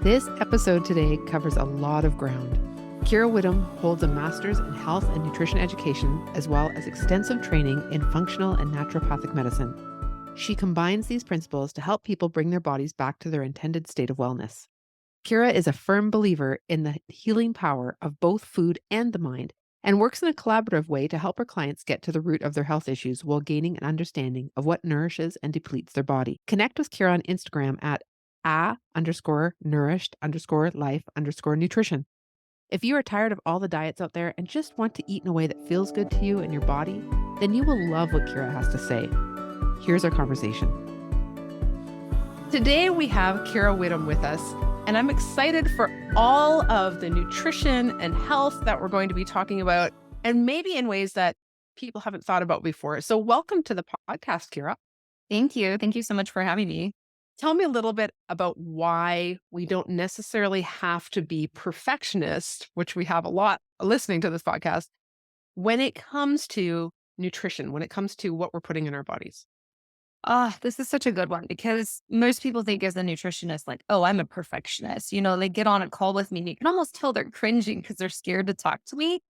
This episode today covers a lot of ground. Kira Whitham holds a master's in health and nutrition education, as well as extensive training in functional and naturopathic medicine. She combines these principles to help people bring their bodies back to their intended state of wellness. Kira is a firm believer in the healing power of both food and the mind, and works in a collaborative way to help her clients get to the root of their health issues while gaining an understanding of what nourishes and depletes their body. Connect with Kira on Instagram at _nourished_life_nutrition. If you are tired of all the diets out there and just want to eat in a way that feels good to you and your body, then you will love what Kira has to say. Here's our conversation. Today we have Kira Whitham with us, and I'm excited for all of the nutrition and health that we're going to be talking about, and maybe in ways that people haven't thought about before. So welcome to the podcast, Kira. Thank you. Thank you so much for having me. Tell me a little bit about why we don't necessarily have to be perfectionists, which we have a lot listening to this podcast, when it comes to nutrition, when it comes to what we're putting in our bodies. This is such a good one because most people think as a nutritionist, like, oh, I'm a perfectionist. You know, they get on a call with me and you can almost tell they're cringing because they're scared to talk to me.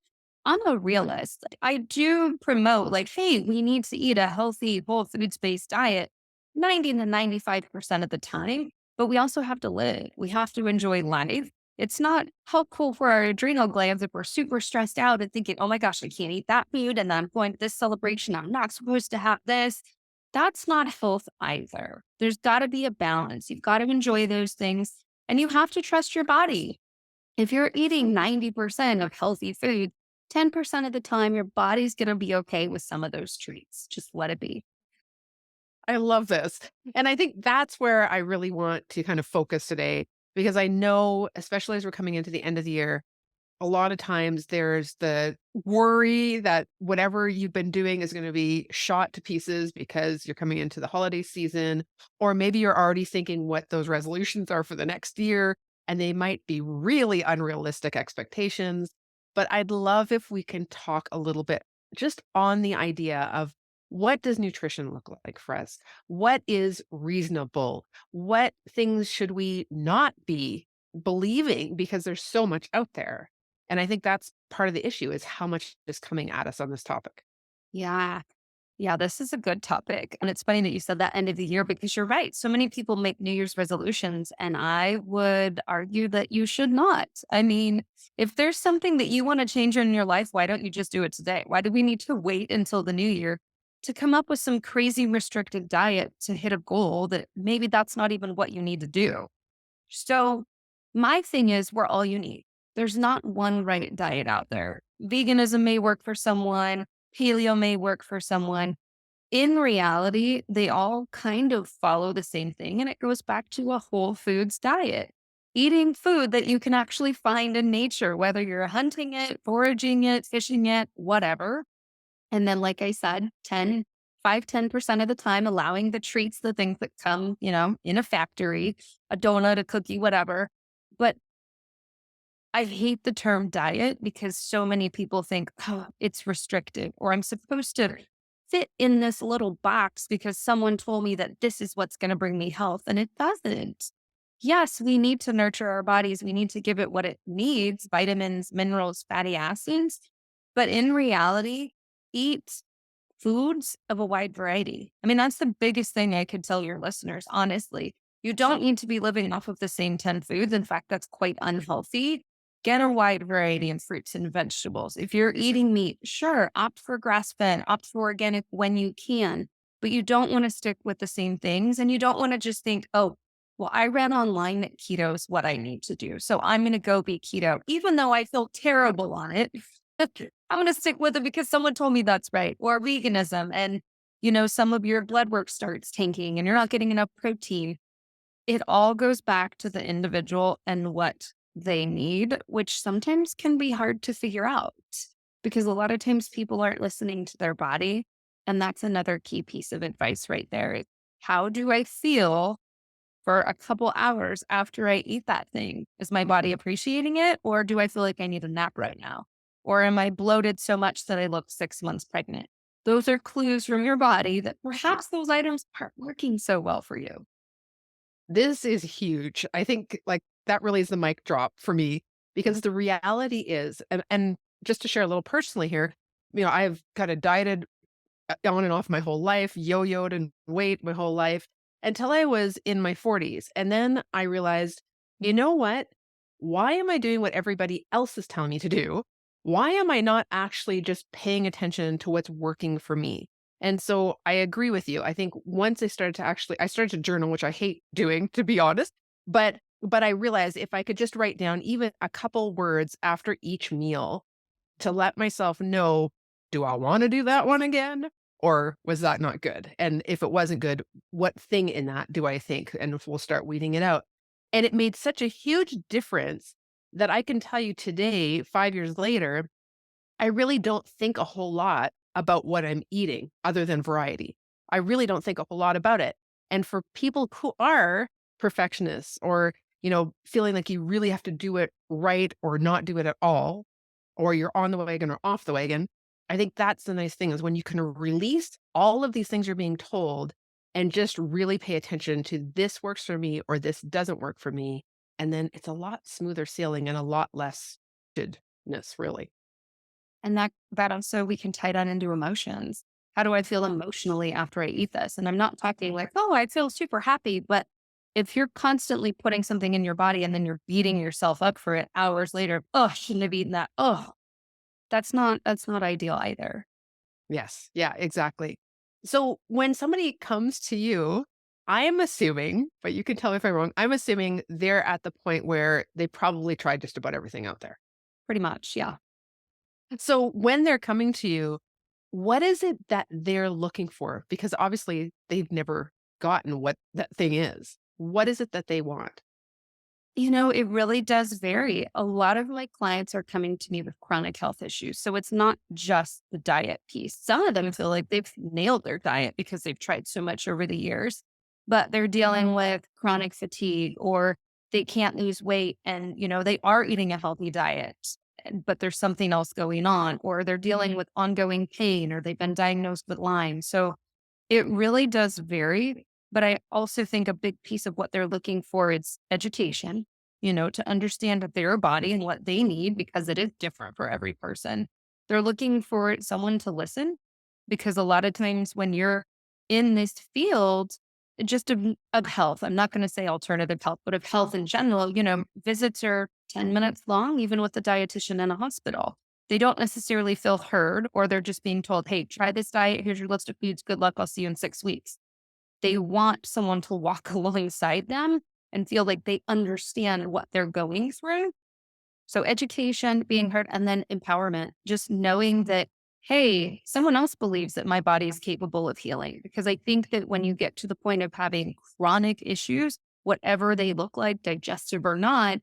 I'm a realist. Like, I do promote like, hey, we need to eat a healthy, whole foods-based diet 90 to 95% of the time, but we also have to live. We have to enjoy life. It's not helpful for our adrenal glands if we're super stressed out and thinking, oh my gosh, I can't eat that food. And then I'm going to this celebration. I'm not supposed to have this. That's not health either. There's got to be a balance. You've got to enjoy those things and you have to trust your body. If you're eating 90% of healthy food, 10% of the time, your body's going to be okay with some of those treats. Just let it be. I love this. And I think that's where I really want to kind of focus today, because I know, especially as we're coming into the end of the year, a lot of times there's the worry that whatever you've been doing is going to be shot to pieces because you're coming into the holiday season, or maybe you're already thinking what those resolutions are for the next year, and they might be really unrealistic expectations. But I'd love if we can talk a little bit just on the idea of what does nutrition look like for us? What is reasonable? What things should we not be believing because there's so much out there? And I think that's part of the issue is how much is coming at us on this topic. Yeah. Yeah, this is a good topic. And it's funny that you said that end of the year because you're right. So many people make New Year's resolutions, and I would argue that you should not. I mean, if there's something that you want to change in your life, why don't you just do it today? Why do we need to wait until the new year to come up with some crazy restricted diet to hit a goal that maybe that's not even what you need to do? So, my thing is, we're all unique. There's not one right diet out there. Veganism may work for someone, paleo may work for someone. In reality, they all kind of follow the same thing. And it goes back to a whole foods diet. Eating food that you can actually find in nature, whether you're hunting it, foraging it, fishing it, whatever. And then, like I said, 10% of the time, allowing the treats, the things that come, in a factory, a donut, a cookie, whatever. But I hate the term diet because so many people think, oh, it's restrictive, or I'm supposed to fit in this little box because someone told me that this is what's going to bring me health. And it doesn't. Yes, we need to nurture our bodies. We need to give it what it needs, vitamins, minerals, fatty acids. But in reality, eat foods of a wide variety. I mean, that's the biggest thing I could tell your listeners, honestly. You don't need to be living off of the same 10 foods. In fact, that's quite unhealthy. Get a wide variety of fruits and vegetables. If you're eating meat, sure, opt for grass-fed, opt for organic when you can, but you don't want to stick with the same things. And you don't want to just think, oh, well, I read online that keto is what I need to do, so I'm going to go be keto, even though I feel terrible on it. I'm going to stick with it because someone told me that's right. Or veganism. And, some of your blood work starts tanking and you're not getting enough protein. It all goes back to the individual and what they need, which sometimes can be hard to figure out because a lot of times people aren't listening to their body. And that's another key piece of advice right there. How do I feel for a couple hours after I eat that thing? Is my body appreciating it? Or do I feel like I need a nap right now? Or am I bloated so much that I look 6 months pregnant? Those are clues from your body that perhaps those items aren't working so well for you. This is huge. I think like that really is the mic drop for me because the reality is, and just to share a little personally here, I've kind of dieted on and off my whole life, yo-yoed in weight my whole life until I was in my 40s. And then I realized, you know what? Why am I doing what everybody else is telling me to do? Why am I not actually just paying attention to what's working for me? And so I agree with you. I think once I started to journal, which I hate doing, to be honest, but I realized if I could just write down even a couple words after each meal to let myself know, do I wanna do that one again? Or was that not good? And if it wasn't good, what thing in that do I think? And we'll start weeding it out. And it made such a huge difference that I can tell you today, 5 years later, I really don't think a whole lot about what I'm eating other than variety. I really don't think a whole lot about it. And for people who are perfectionists or, feeling like you really have to do it right or not do it at all, or you're on the wagon or off the wagon, I think that's the nice thing is when you can release all of these things you're being told and just really pay attention to this works for me or this doesn't work for me. And then it's a lot smoother sailing and a lot less goodness, really. And that also we can tie that into emotions. How do I feel emotionally after I eat this? And I'm not talking like, oh, I feel super happy. But if you're constantly putting something in your body and then you're beating yourself up for it hours later, oh, shouldn't have eaten that. Oh, that's not ideal either. Yes. Yeah, exactly. So when somebody comes to you, I am assuming, but you can tell me if I'm wrong, I'm assuming they're at the point where they probably tried just about everything out there. Pretty much. Yeah. So when they're coming to you, what is it that they're looking for? Because obviously they've never gotten what that thing is. What is it that they want? It really does vary. A lot of my clients are coming to me with chronic health issues. So it's not just the diet piece. Some of them feel like they've nailed their diet because they've tried so much over the years, but they're dealing with chronic fatigue or they can't lose weight and, they are eating a healthy diet, but there's something else going on, or they're dealing with ongoing pain or they've been diagnosed with Lyme. So it really does vary, but I also think a big piece of what they're looking for is education, to understand their body and what they need because it is different for every person. They're looking for someone to listen because a lot of times when you're in this field, just of health, I'm not going to say alternative health, but of health in general, visits are 10 minutes long, even with a dietitian in a hospital. They don't necessarily feel heard, or they're just being told, hey, try this diet. Here's your list of foods. Good luck. I'll see you in 6 weeks. They want someone to walk alongside them and feel like they understand what they're going through. So education, being heard, and then empowerment, just knowing that, hey, someone else believes that my body is capable of healing. Because I think that when you get to the point of having chronic issues, whatever they look like, digestive or not,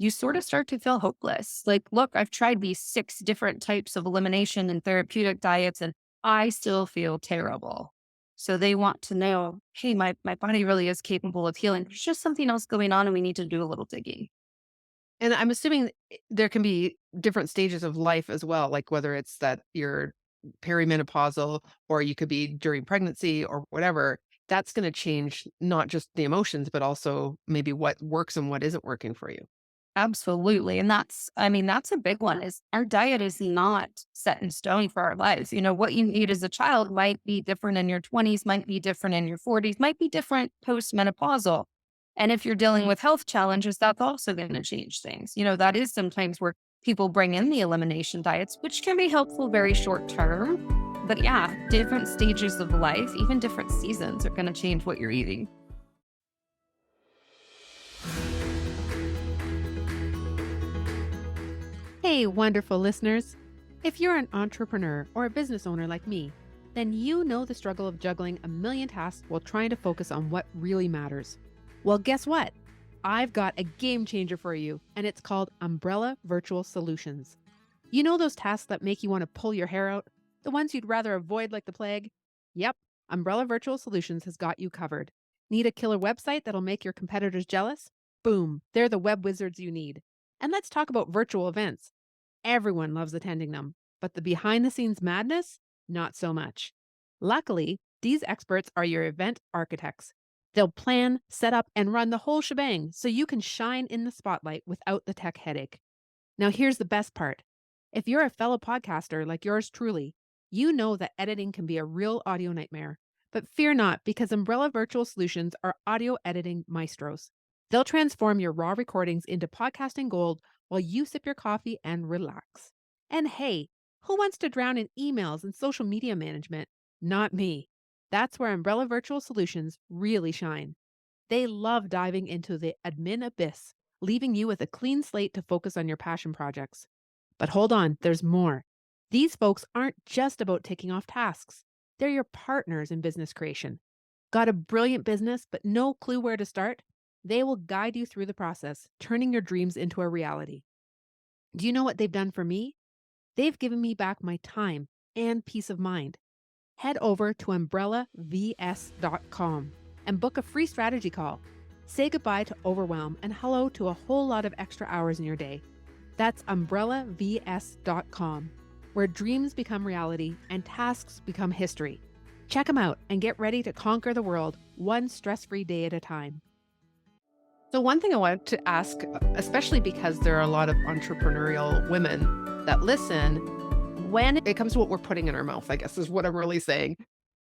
you sort of start to feel hopeless. Like, look, I've tried these 6 different types of elimination and therapeutic diets, and I still feel terrible. So they want to know, hey, my body really is capable of healing. There's just something else going on, and we need to do a little digging. And I'm assuming there can be different stages of life as well, like whether it's that you're perimenopausal or you could be during pregnancy or whatever. That's going to change not just the emotions, but also maybe what works and what isn't working for you. Absolutely. And that's a big one is our diet is not set in stone for our lives. What you eat as a child might be different in your 20s, might be different in your 40s, might be different postmenopausal. And if you're dealing with health challenges, that's also going to change things. That is sometimes where people bring in the elimination diets, which can be helpful very short term. But yeah, different stages of life, even different seasons are going to change what you're eating. Hey, wonderful listeners. If you're an entrepreneur or a business owner like me, then you know the struggle of juggling a million tasks while trying to focus on what really matters. Well, guess what? I've got a game changer for you, and it's called Umbrella Virtual Solutions. You know those tasks that make you want to pull your hair out? The ones you'd rather avoid like the plague? Yep, Umbrella Virtual Solutions has got you covered. Need a killer website that'll make your competitors jealous? Boom, they're the web wizards you need. And let's talk about virtual events. Everyone loves attending them, but the behind the scenes madness? Not so much. Luckily, these experts are your event architects. They'll plan, set up, and run the whole shebang so you can shine in the spotlight without the tech headache. Now, here's the best part. If you're a fellow podcaster like yours truly, you know that editing can be a real audio nightmare. But fear not, because Umbrella Virtual Solutions are audio editing maestros. They'll transform your raw recordings into podcasting gold while you sip your coffee and relax. And hey, who wants to drown in emails and social media management? Not me. That's where Umbrella Virtual Solutions really shine. They love diving into the admin abyss, leaving you with a clean slate to focus on your passion projects. But hold on, there's more. These folks aren't just about taking off tasks, they're your partners in business creation. Got a brilliant business, but no clue where to start? They will guide you through the process, turning your dreams into a reality. Do you know what they've done for me? They've given me back my time and peace of mind. Head over to umbrellaVS.com and book a free strategy call. Say goodbye to overwhelm and hello to a whole lot of extra hours in your day. That's umbrellaVS.com, where dreams become reality and tasks become history. Check them out and get ready to conquer the world one stress-free day at a time. So, one thing I wanted to ask, especially because there are a lot of entrepreneurial women that listen, when it comes to what we're putting in our mouth, I guess is what I'm really saying.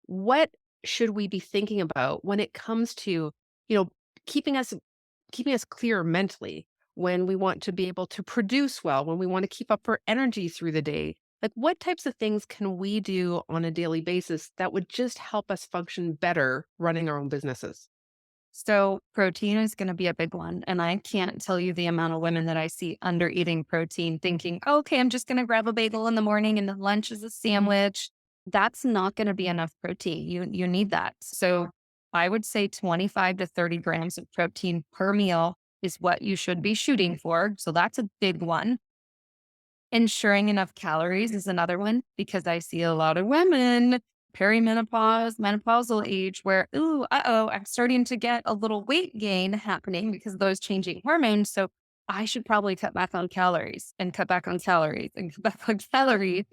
What should we be thinking about when it comes to, you know, keeping us keeping us clear mentally when we want to be able to produce well, when we want to keep up for energy through the day? Like what types of things can we do on a daily basis that would just help us function better running our own businesses? So protein is going to be a big one. And I can't tell you the amount of women that I see under eating protein thinking, "Oh, okay, I'm just going to grab a bagel in the morning and the lunch is a sandwich." That's not going to be enough protein. You need that. So I would say 25 to 30 grams of protein per meal is what you should be shooting for. So that's a big one. Ensuring enough calories is another one because I see a lot of women perimenopause, menopausal age where, ooh, I'm starting to get a little weight gain happening because of those changing hormones. So I should probably cut back on calories and cut back on calories and cut back on calories.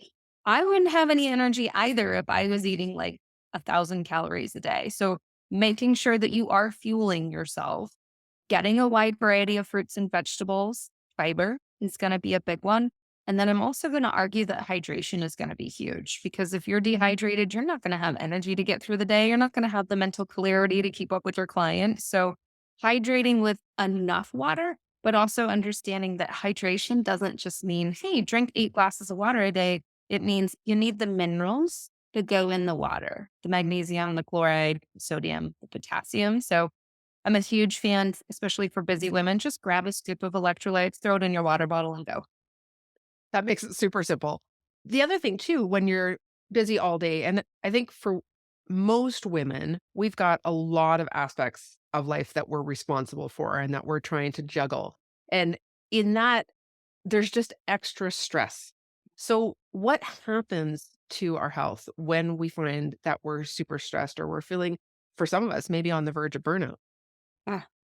I wouldn't have any energy either if I was eating like 1,000 calories a day. So making sure that you are fueling yourself, getting a wide variety of fruits and vegetables, fiber is going to be a big one. And then I'm also going to argue that hydration is going to be huge because if you're dehydrated, you're not going to have energy to get through the day. You're not going to have the mental clarity to keep up with your client. So, hydrating with enough water, but also understanding that hydration doesn't just mean, hey, drink 8 glasses of water a day. It means you need the minerals to go in the water, the magnesium, the chloride, sodium, the potassium. So, I'm a huge fan, especially for busy women. Just grab a scoop of electrolytes, throw it in your water bottle, and go. That makes it super simple. The other thing too, when you're busy all day, and I think for most women, we've got a lot of aspects of life that we're responsible for and that we're trying to juggle. And in that, there's just extra stress. So, what happens to our health when we find that we're super stressed or we're feeling, for some of us, maybe on the verge of burnout?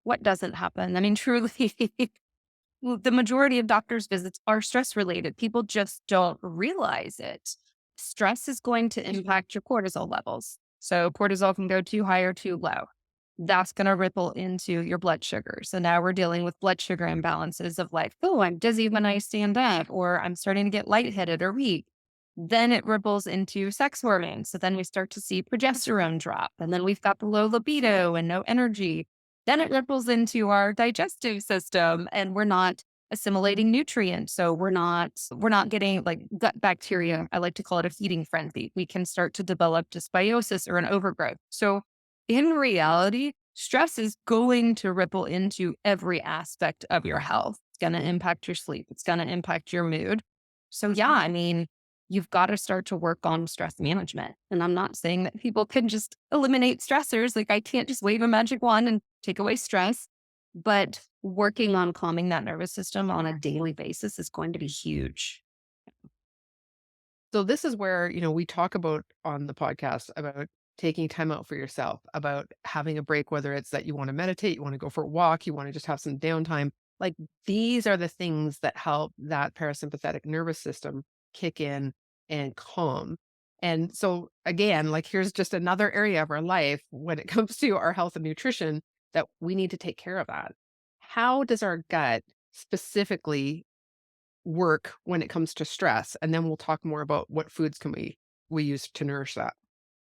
What doesn't happen? I mean, truly, well, the majority of doctors' visits are stress related. People just don't realize it. Stress is going to impact your cortisol levels. So, cortisol can go too high or too low. That's going to ripple into your blood sugar. So, now we're dealing with blood sugar imbalances of like, oh, I'm dizzy when I stand up, or I'm starting to get lightheaded or weak. Then it ripples into sex hormones. So, then we start to see progesterone drop. And then we've got the low libido and no energy. Then it ripples into our digestive system and we're not assimilating nutrients. So we're not getting like gut bacteria. I like to call it a feeding frenzy. We can start to develop dysbiosis or an overgrowth. So in reality, stress is going to ripple into every aspect of your health. It's going to impact your sleep. It's going to impact your mood. So yeah, I mean, you've got to start to work on stress management. And I'm not saying that people can just eliminate stressors. Like I can't just wave a magic wand and take away stress, but working on calming that nervous system on a daily basis is going to be huge. So this is where, we talk about on the podcast about taking time out for yourself, about having a break, whether it's that you want to meditate, you want to go for a walk, you want to just have some downtime. Like these are the things that help that parasympathetic nervous system kick in and calm. And so again, like here's just another area of our life when it comes to our health and nutrition that we need to take care of that. How does our gut specifically work when it comes to stress? And then we'll talk more about what foods can we use to nourish that.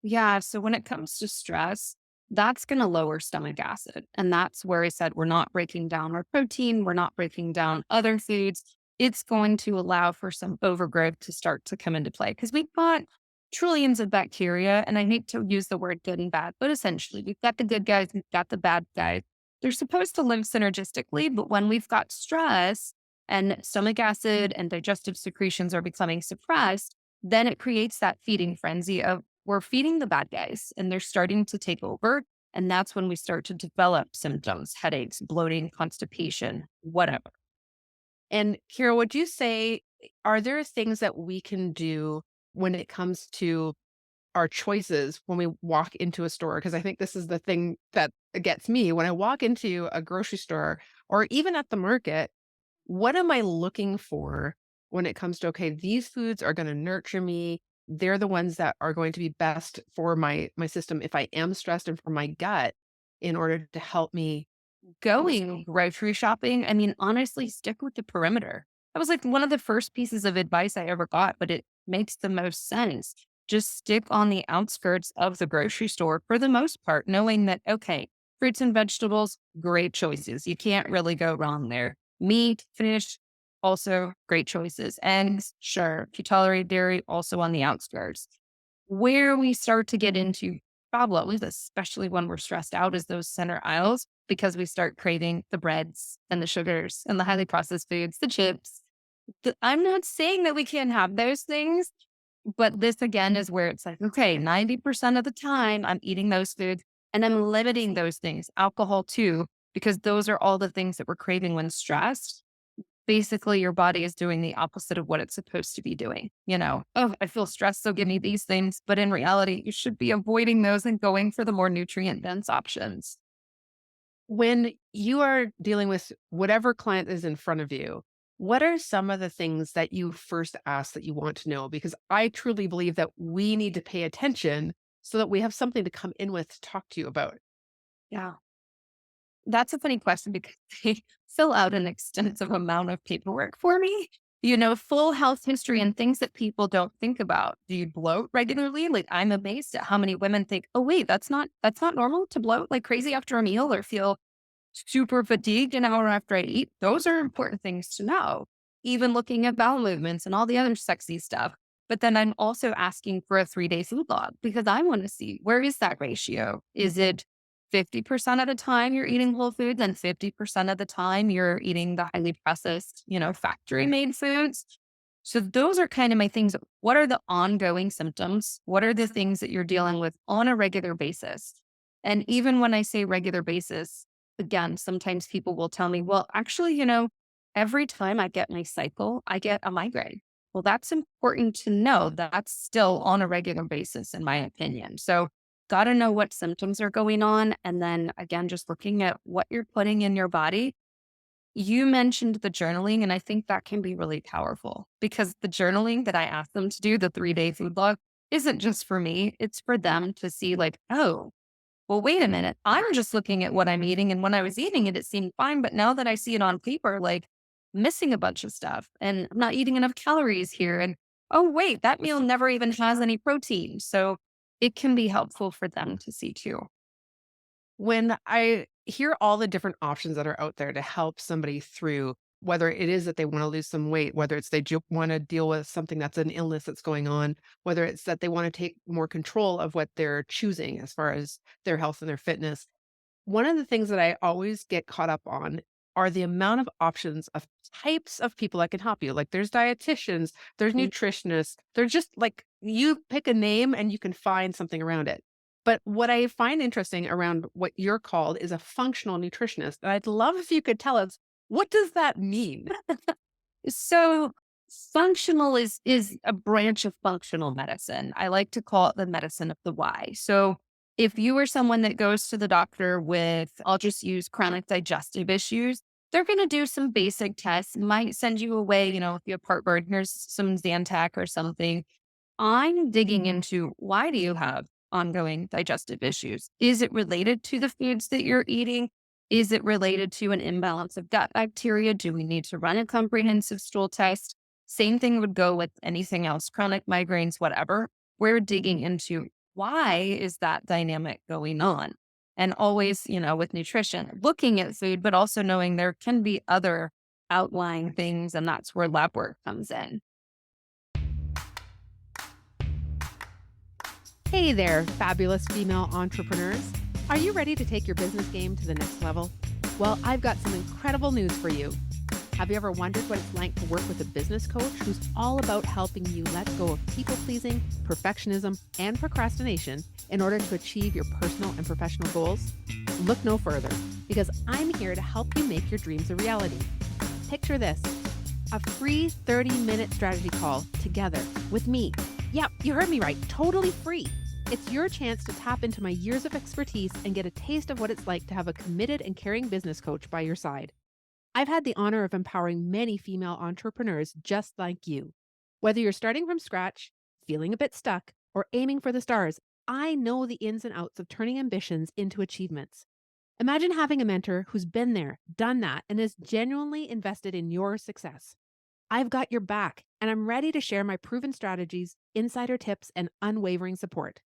Yeah. So when it comes to stress, that's going to lower stomach acid. And that's where I said we're not breaking down our protein, we're not breaking down other foods. It's going to allow for some overgrowth to start to come into play because we've got trillions of bacteria. And I hate to use the word good and bad, but essentially, we've got the good guys, we've got the bad guys. They're supposed to live synergistically. But when we've got stress and stomach acid and digestive secretions are becoming suppressed, then it creates that feeding frenzy of we're feeding the bad guys and they're starting to take over. And that's when we start to develop symptoms, headaches, bloating, constipation, whatever. And Kira, would you say, are there things that we can do when it comes to our choices when we walk into a store? Because I think this is the thing that gets me when I walk into a grocery store or even at the market. What am I looking for when it comes to, okay, these foods are going to nurture me. They're the ones that are going to be best for my system if I am stressed and for my gut in order to help me. Going grocery shopping, I mean, honestly, stick with the perimeter. That was like one of the first pieces of advice I ever got, but it makes the most sense. Just stick on the outskirts of the grocery store for the most part, knowing that, okay, fruits and vegetables, great choices. You can't really go wrong there. Meat, fish, also great choices. Eggs, sure. If you tolerate dairy, also on the outskirts. Where we start to get into problems, especially when we're stressed out, is those center aisles because we start craving the breads and the sugars and the highly processed foods, the chips. I'm not saying that we can't have those things, but this again is where it's like, okay, 90% of the time I'm eating those foods and I'm limiting those things, alcohol too, because those are all the things that we're craving when stressed. Basically, your body is doing the opposite of what it's supposed to be doing. Oh, I feel stressed, so give me these things. But in reality, you should be avoiding those and going for the more nutrient dense options. When you are dealing with whatever client is in front of you, what are some of the things that you first ask that you want to know? Because I truly believe that we need to pay attention so that we have something to come in with to talk to you about. Yeah. That's a funny question because they fill out an extensive amount of paperwork for me. Full health history and things that people don't think about. Do you bloat regularly? Like I'm amazed at how many women think, "Oh wait, that's not normal to bloat like crazy after a meal or feel super fatigued an hour after I eat." Those are important things to know. Even looking at bowel movements and all the other sexy stuff. But then I'm also asking for a 3-day food log because I want to see where is that ratio? Is it 50% of the time you're eating whole foods and 50% of the time you're eating the highly processed, factory made foods? So those are kind of my things. What are the ongoing symptoms? What are the things that you're dealing with on a regular basis? And even when I say regular basis, again, sometimes people will tell me, well, actually, every time I get my cycle, I get a migraine. Well, that's important to know. That's still on a regular basis, in my opinion. So, got to know what symptoms are going on. And then again, just looking at what you're putting in your body. You mentioned the journaling, and I think that can be really powerful because the journaling that I asked them to do, the 3-day food log, isn't just for me. It's for them to see, like, oh, well, wait a minute. I'm just looking at what I'm eating. And when I was eating it, it seemed fine. But now that I see it on paper, like missing a bunch of stuff and I'm not eating enough calories here. And oh, wait, that meal never even has any protein. So it can be helpful for them to see too. When I hear all the different options that are out there to help somebody through, whether it is that they want to lose some weight, whether it's they want to deal with something that's an illness that's going on, whether it's that they want to take more control of what they're choosing as far as their health and their fitness. One of the things that I always get caught up on are the amount of options of types of people that can help you. Like there's dietitians, there's Mm. nutritionists, they're just like you pick a name and you can find something around it. But what I find interesting around what you're called is a functional nutritionist. And I'd love if you could tell us, what does that mean? So functional is a branch of functional medicine. I like to call it the medicine of the why. So if you are someone that goes to the doctor with, I'll just use chronic digestive issues, they're going to do some basic tests, might send you away, if you have heartburn, here's some Zantac or something. I'm digging into, why do you have ongoing digestive issues? Is it related to the foods that you're eating? Is it related to an imbalance of gut bacteria? Do we need to run a comprehensive stool test? Same thing would go with anything else, chronic migraines, whatever. We're digging into, why is that dynamic going on? And always, with nutrition, looking at food, but also knowing there can be other outlying things. And that's where lab work comes in. Hey there, fabulous female entrepreneurs. Are you ready to take your business game to the next level? Well, I've got some incredible news for you. Have you ever wondered what it's like to work with a business coach who's all about helping you let go of people pleasing, perfectionism, and procrastination in order to achieve your personal and professional goals? Look no further, because I'm here to help you make your dreams a reality. Picture this: a free 30-minute strategy call together with me. Yep, you heard me right, totally free. It's your chance to tap into my years of expertise and get a taste of what it's like to have a committed and caring business coach by your side. I've had the honor of empowering many female entrepreneurs just like you. Whether you're starting from scratch, feeling a bit stuck, or aiming for the stars, I know the ins and outs of turning ambitions into achievements. Imagine having a mentor who's been there, done that, and is genuinely invested in your success. I've got your back, and I'm ready to share my proven strategies, insider tips, and unwavering support.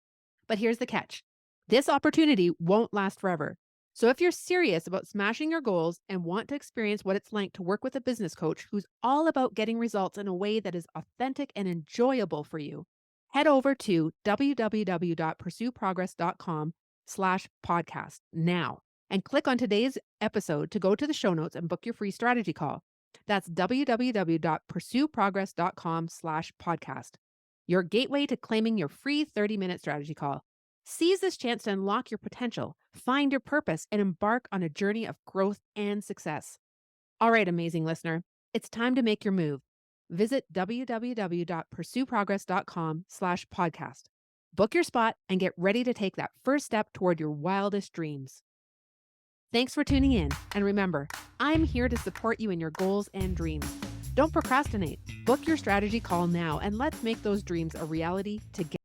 But here's the catch: this opportunity won't last forever. So if you're serious about smashing your goals and want to experience what it's like to work with a business coach who's all about getting results in a way that is authentic and enjoyable for you, head over to www.pursueprogress.com/podcast now and click on today's episode to go to the show notes and book your free strategy call. That's www.pursueprogress.com/podcast, your gateway to claiming your free 30-minute strategy call. Seize this chance to unlock your potential, find your purpose, and embark on a journey of growth and success. All right, amazing listener, it's time to make your move. Visit www.pursueprogress.com/podcast. Book your spot and get ready to take that first step toward your wildest dreams. Thanks for tuning in. And remember, I'm here to support you in your goals and dreams. Don't procrastinate. Book your strategy call now and let's make those dreams a reality together.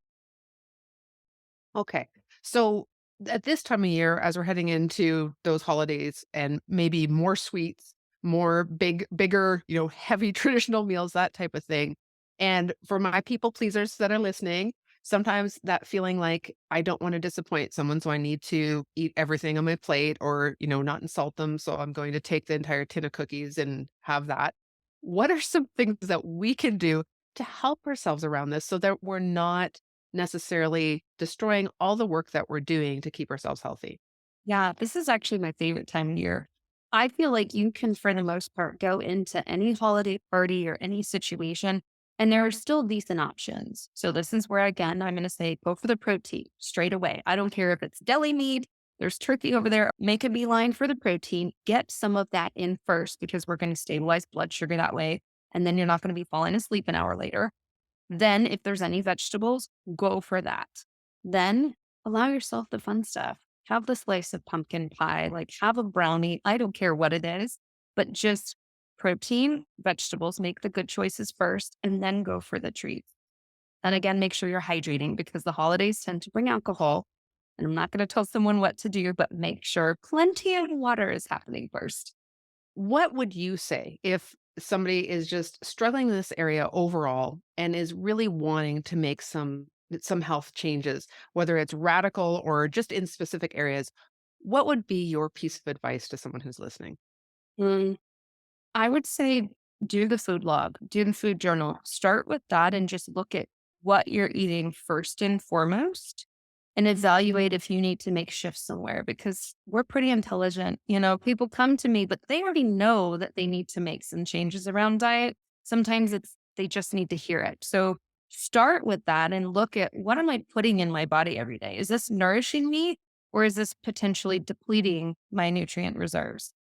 Okay. So at this time of year, as we're heading into those holidays and maybe more sweets, more bigger, heavy traditional meals, that type of thing. And for my people pleasers that are listening, sometimes that feeling like I don't want to disappoint someone, so I need to eat everything on my plate or, not insult them. So I'm going to take the entire tin of cookies and have that. What are some things that we can do to help ourselves around this so that we're not necessarily destroying all the work that we're doing to keep ourselves healthy? Yeah, this is actually my favorite time of year. I feel like you can, for the most part, go into any holiday party or any situation, and there are still decent options. So, this is where, again, I'm going to say go for the protein straight away. I don't care if it's deli meat, there's turkey over there, make a beeline for the protein, get some of that in first because we're going to stabilize blood sugar that way. And then you're not going to be falling asleep an hour later. Then, if there's any vegetables, go for that. Then allow yourself the fun stuff. Have the slice of pumpkin pie, like have a brownie. I don't care what it is, but just protein, vegetables, make the good choices first, and then go for the treats. And again, make sure you're hydrating because the holidays tend to bring alcohol. And I'm not going to tell someone what to do, but make sure plenty of water is happening first. What would you say if somebody is just struggling in this area overall and is really wanting to make some health changes, whether it's radical or just in specific areas? What would be your piece of advice to someone who's listening? Mm, I would say do the food log, do the food journal. Start with that and just look at what you're eating first and foremost and evaluate if you need to make shifts somewhere because we're pretty intelligent. People come to me, but they already know that they need to make some changes around diet. Sometimes they just need to hear it. So start with that and look at, what am I putting in my body every day? Is this nourishing me or is this potentially depleting my nutrient reserves?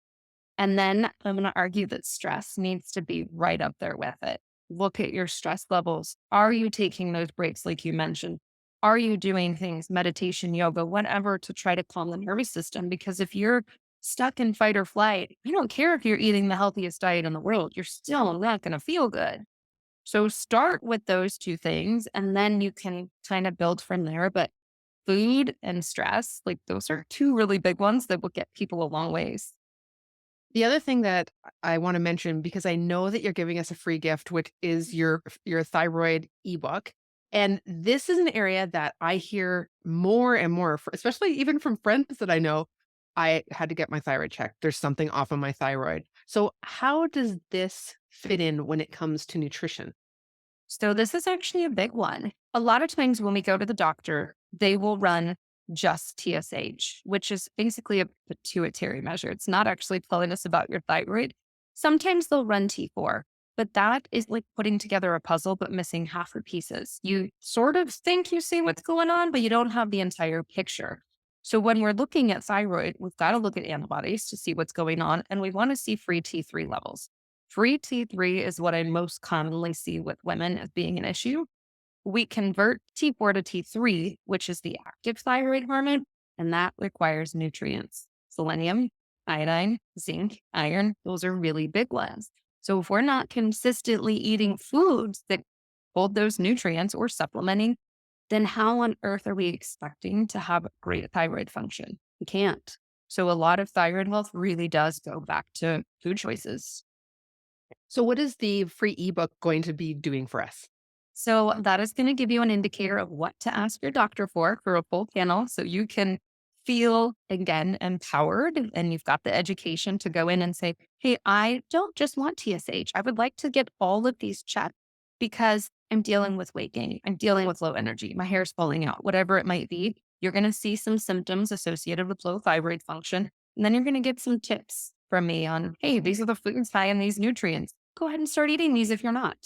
And then I'm going to argue that stress needs to be right up there with it. Look at your stress levels. Are you taking those breaks like you mentioned? Are you doing things, meditation, yoga, whatever, to try to calm the nervous system? Because if you're stuck in fight or flight, I don't care if you're eating the healthiest diet in the world, you're still not going to feel good. So start with those two things and then you can kind of build from there. But food and stress, like those are two really big ones that will get people a long ways. The other thing that I want to mention, because I know that you're giving us a free gift, which is your thyroid ebook. And this is an area that I hear more and more, especially even from friends that I know. I had to get my thyroid checked. There's something off of my thyroid. So, how does this fit in when it comes to nutrition? So this is actually a big one. A lot of times when we go to the doctor, they will run just TSH, which is basically a pituitary measure. It's not actually telling us about your thyroid. Sometimes they'll run T4, but that is like putting together a puzzle, but missing half the pieces. You sort of think you see what's going on, but you don't have the entire picture. So when we're looking at thyroid, we've got to look at antibodies to see what's going on, and we want to see free T3 levels. Free T3 is what I most commonly see with women as being an issue. We convert T4 to T3, which is the active thyroid hormone, and that requires nutrients. Selenium, iodine, zinc, iron, those are really big ones. So if we're not consistently eating foods that hold those nutrients or supplementing, then how on earth are we expecting to have great thyroid function? We can't. So a lot of thyroid health really does go back to food choices. So, what is the free ebook going to be doing for us? So that is going to give you an indicator of what to ask your doctor for a full panel. So you can feel again empowered and you've got the education to go in and say, hey, I don't just want TSH. I would like to get all of these checked because I'm dealing with weight gain. I'm dealing with low energy. My hair's falling out, whatever it might be. You're going to see some symptoms associated with low thyroid function. And then you're going to get some tips from me on, hey, these are the foods high in these nutrients. Go ahead and start eating these if you're not.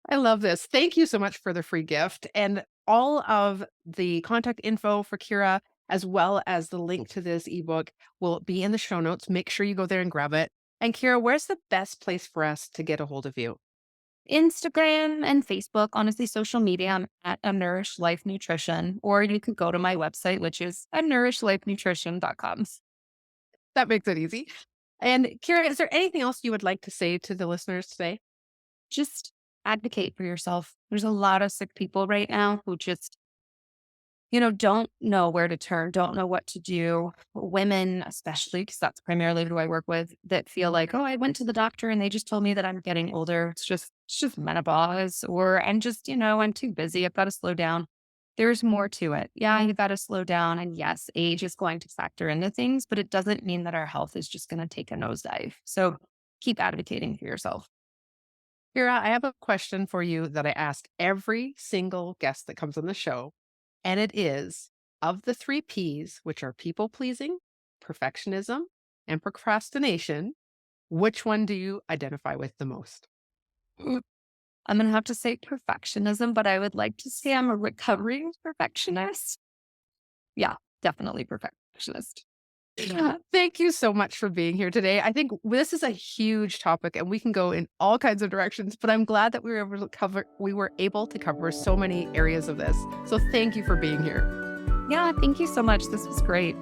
I love this. Thank you so much for the free gift and all of the contact info for Kira, as well as the link to this ebook, will be in the show notes. Make sure you go there and grab it. And Kira, where's the best place for us to get a hold of you? Instagram and Facebook, honestly, social media, I'm at a Nourish Life Nutrition, or you could go to my website, which is a nourishlifenutrition.com. That makes it easy. And Kira, is there anything else you would like to say to the listeners today? Just advocate for yourself. There's a lot of sick people right now who just don't know where to turn, don't know what to do. Women, especially, because that's primarily who I work with, that feel like, oh, I went to the doctor and they just told me that I'm getting older. It's just menopause, or I'm too busy. I've got to slow down. There's more to it. Yeah, you got to slow down. And yes, age is going to factor into things, but it doesn't mean that our health is just going to take a nosedive. So keep advocating for yourself. Kira, I have a question for you that I ask every single guest that comes on the show. And it is, of the three P's, which are people pleasing, perfectionism, and procrastination, which one do you identify with the most? I'm going to have to say perfectionism, but I would like to say I'm a recovering perfectionist. Yeah, definitely perfectionist. Yeah. Thank you so much for being here today. I think this is a huge topic and we can go in all kinds of directions, but I'm glad that we were able to cover so many areas of this. So thank you for being here. Yeah, thank you so much. This was great.